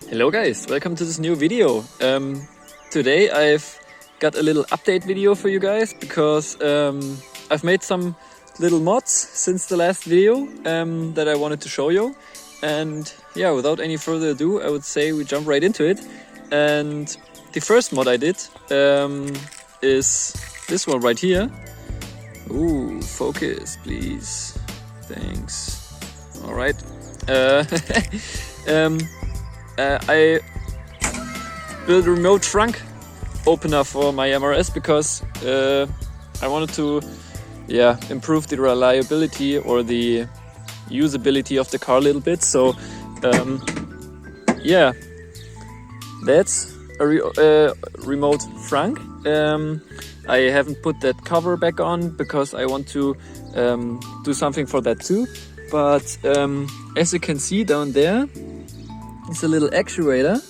Hello guys, welcome to this new video. Today I've got a little update video for you guys because I've made some little mods since the last video that I wanted to show you. And yeah, without any further ado, I would say we jump right into it. And the first mod I did is this one right here. Ooh, focus please. Thanks. Alright. I built a remote Frunk opener for my MRS because I wanted to improve the reliability or the usability of the car a little bit. So that's a remote Frunk. I haven't put that cover back on because I want to do something for that too. But as you can see down there, it's a little actuator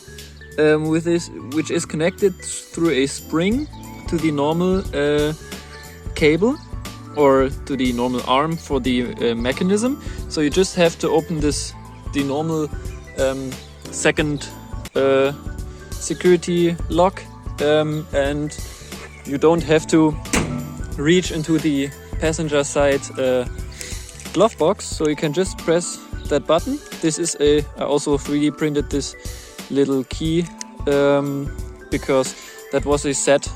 with this, which is connected through a spring to the normal cable or to the normal arm for the mechanism. So you just have to open the normal second security lock, and you don't have to reach into the passenger side glove box. So you can just press that button. This is I also 3D printed this little key because that was a set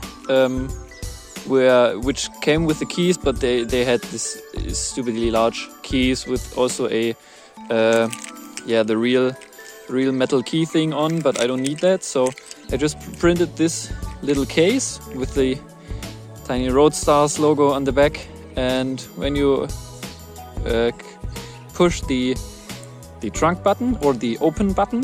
which came with the keys, but they had this stupidly large keys with also a the real metal key thing on, but I don't need that, so I just printed this little case with the tiny Roadstars logo on the back. And when you push the trunk button or the open button,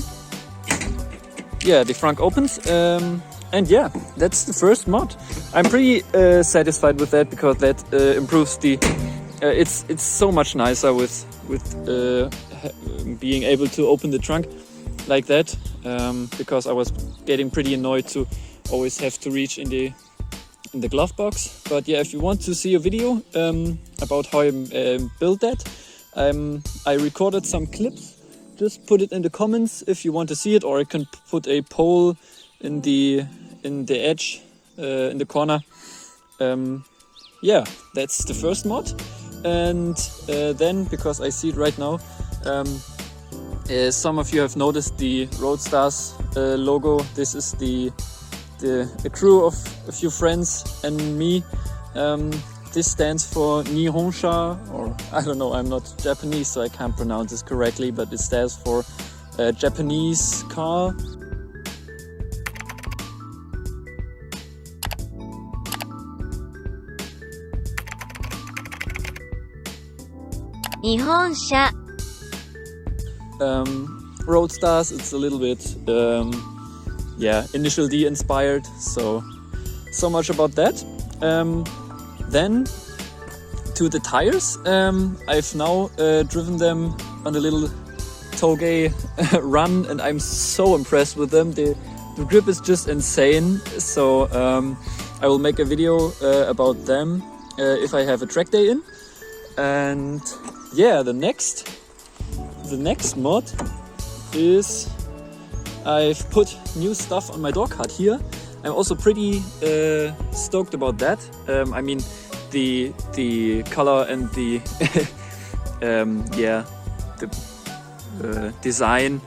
the Frunk opens, and yeah, that's the first mod. I'm pretty satisfied with that because that improves the it's so much nicer with being able to open the trunk like that, because I was getting pretty annoyed to always have to reach in the glove box. But yeah, if you want to see a video about how I built that, I recorded some clips. Just put it in the comments if you want to see it, or I can put a poll in the edge in the corner. That's the first mod. And then, because I see it right now, some of you have noticed the Roadstars logo. This is the crew of a few friends and me. This stands for Nihonsha, or I don't know, I'm not Japanese, so I can't pronounce this correctly, but it stands for Japanese car. Nihonsha. Roadstars, it's a little bit Initial D inspired, so much about that. Then to the tires, I've now driven them on a little toge run, and I'm so impressed with them. The grip is just insane, so I will make a video about them if I have a track day in. And yeah, the next mod is I've put new stuff on my door card here. I'm also pretty stoked about that. I mean, the color and the design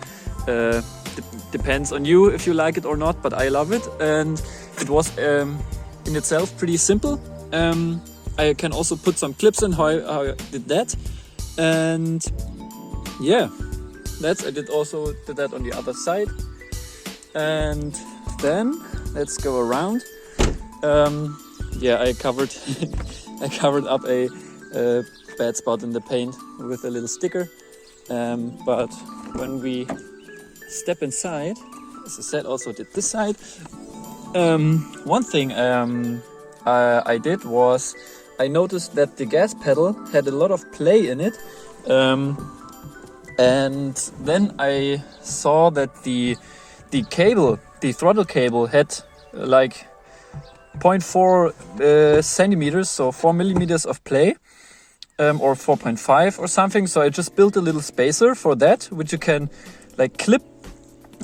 depends on you if you like it or not, but I love it, and it was in itself pretty simple. I can also put some clips in how I did that, and yeah, I did that on the other side. And then let's go around. I covered I covered up a bad spot in the paint with a little sticker. But when we step inside, as I said, also did this side. One thing I did was I noticed that the gas pedal had a lot of play in it, and then I saw that the throttle cable had like 0.4 centimeters, so 4 millimeters of play, or 4.5 or something. So I just built a little spacer for that, which you can like clip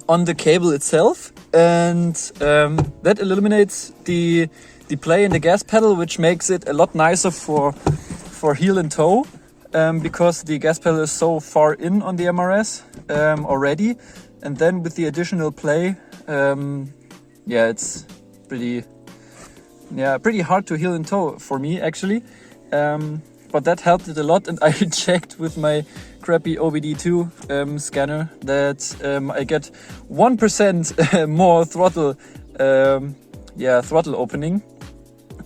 on the cable itself, and that eliminates the play in the gas pedal, which makes it a lot nicer for heel and toe, because the gas pedal is so far in on the MRS already, and then with the additional play, yeah, it's pretty hard to heel and toe for me actually, but that helped it a lot. And I checked with my crappy OBD2 scanner that I get 1% more throttle, throttle opening,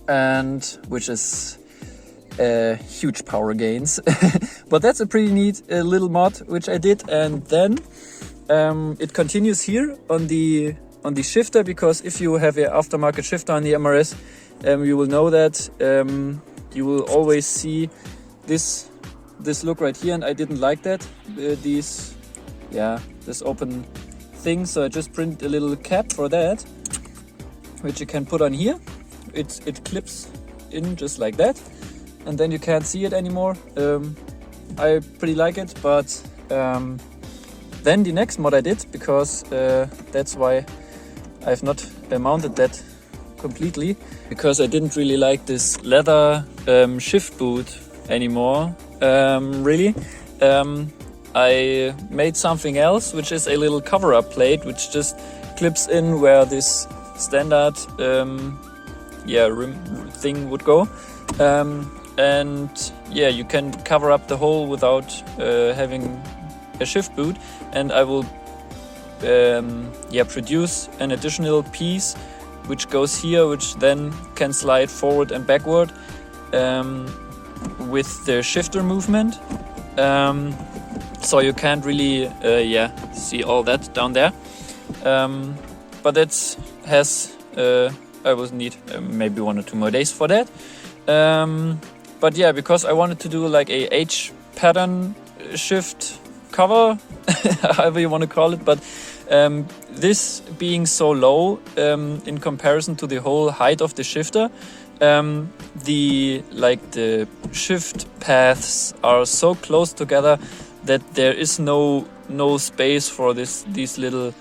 and which is huge power gains. But that's a pretty neat little mod which I did. And then it continues here on the shifter, because if you have an aftermarket shifter on the MRS, you will know that you will always see this look right here, and I didn't like that, this open thing, so I just printed a little cap for that, which you can put on here. It clips in just like that, and then you can't see it anymore. I pretty like it, but then the next mod I did, because that's why I've not mounted that completely, because I didn't really like this leather shift boot anymore, really. I made something else, which is a little cover-up plate, which just clips in where this standard rim thing would go. And yeah, you can cover up the hole without having a shift boot, and I will produce an additional piece which goes here, which then can slide forward and backward with the shifter movement. So you can't really see all that down there, but that has I will need maybe 1 or 2 more days for that. But yeah, because I wanted to do like a H pattern shift cover, however you want to call it, but this being so low in comparison to the whole height of the shifter, the shift paths are so close together that there is no space for these little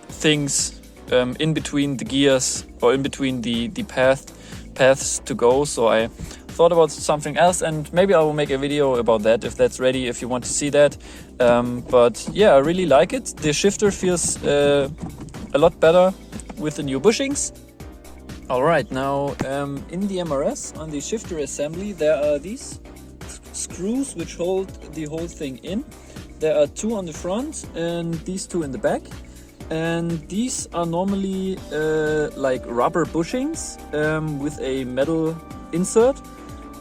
things in between the gears, or in between the paths to go. So I thought about something else, and maybe I will make a video about that if that's ready, if you want to see that. But yeah, I really like it. The shifter feels a lot better with the new bushings. Alright, now in the MRS, on the shifter assembly, there are these screws which hold the whole thing in. There are 2 on the front and these 2 in the back. And these are normally like rubber bushings with a metal insert.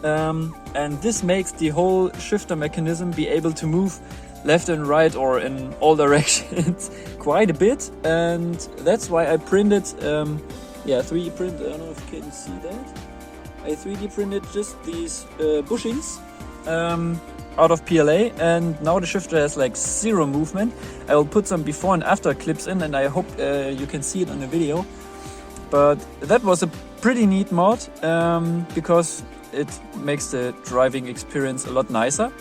And this makes the whole shifter mechanism be able to move left and right, or in all directions, quite a bit. And that's why I printed 3D print, I don't know if you can see that. I 3D printed just these bushings out of PLA, and now the shifter has like 0 movement. I will put some before and after clips in, and I hope you can see it on the video. But that was a pretty neat mod, because it makes the driving experience a lot nicer.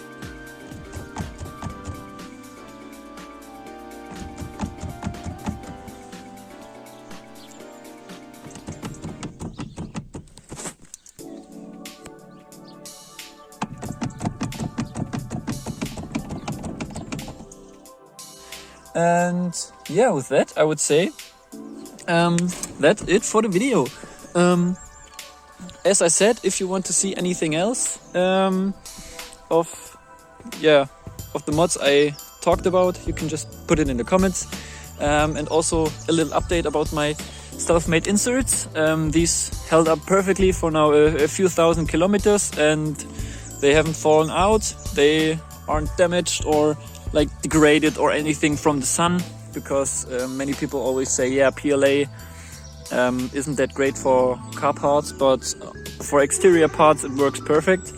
And yeah, with that I would say that's it for the video. As I said, if you want to see anything else of the mods I talked about, you can just put it in the comments. And also a little update about my self-made inserts. These held up perfectly for now a few thousand kilometers, and they haven't fallen out. They aren't damaged or like degraded or anything from the sun, because many people always say, yeah, PLA isn't that great for car parts, but for exterior parts it works perfect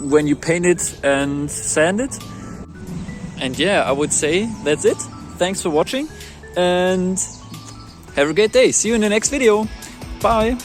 when you paint it and sand it. And yeah, I would say that's it. Thanks for watching and have a great day. See you in the next video. Bye.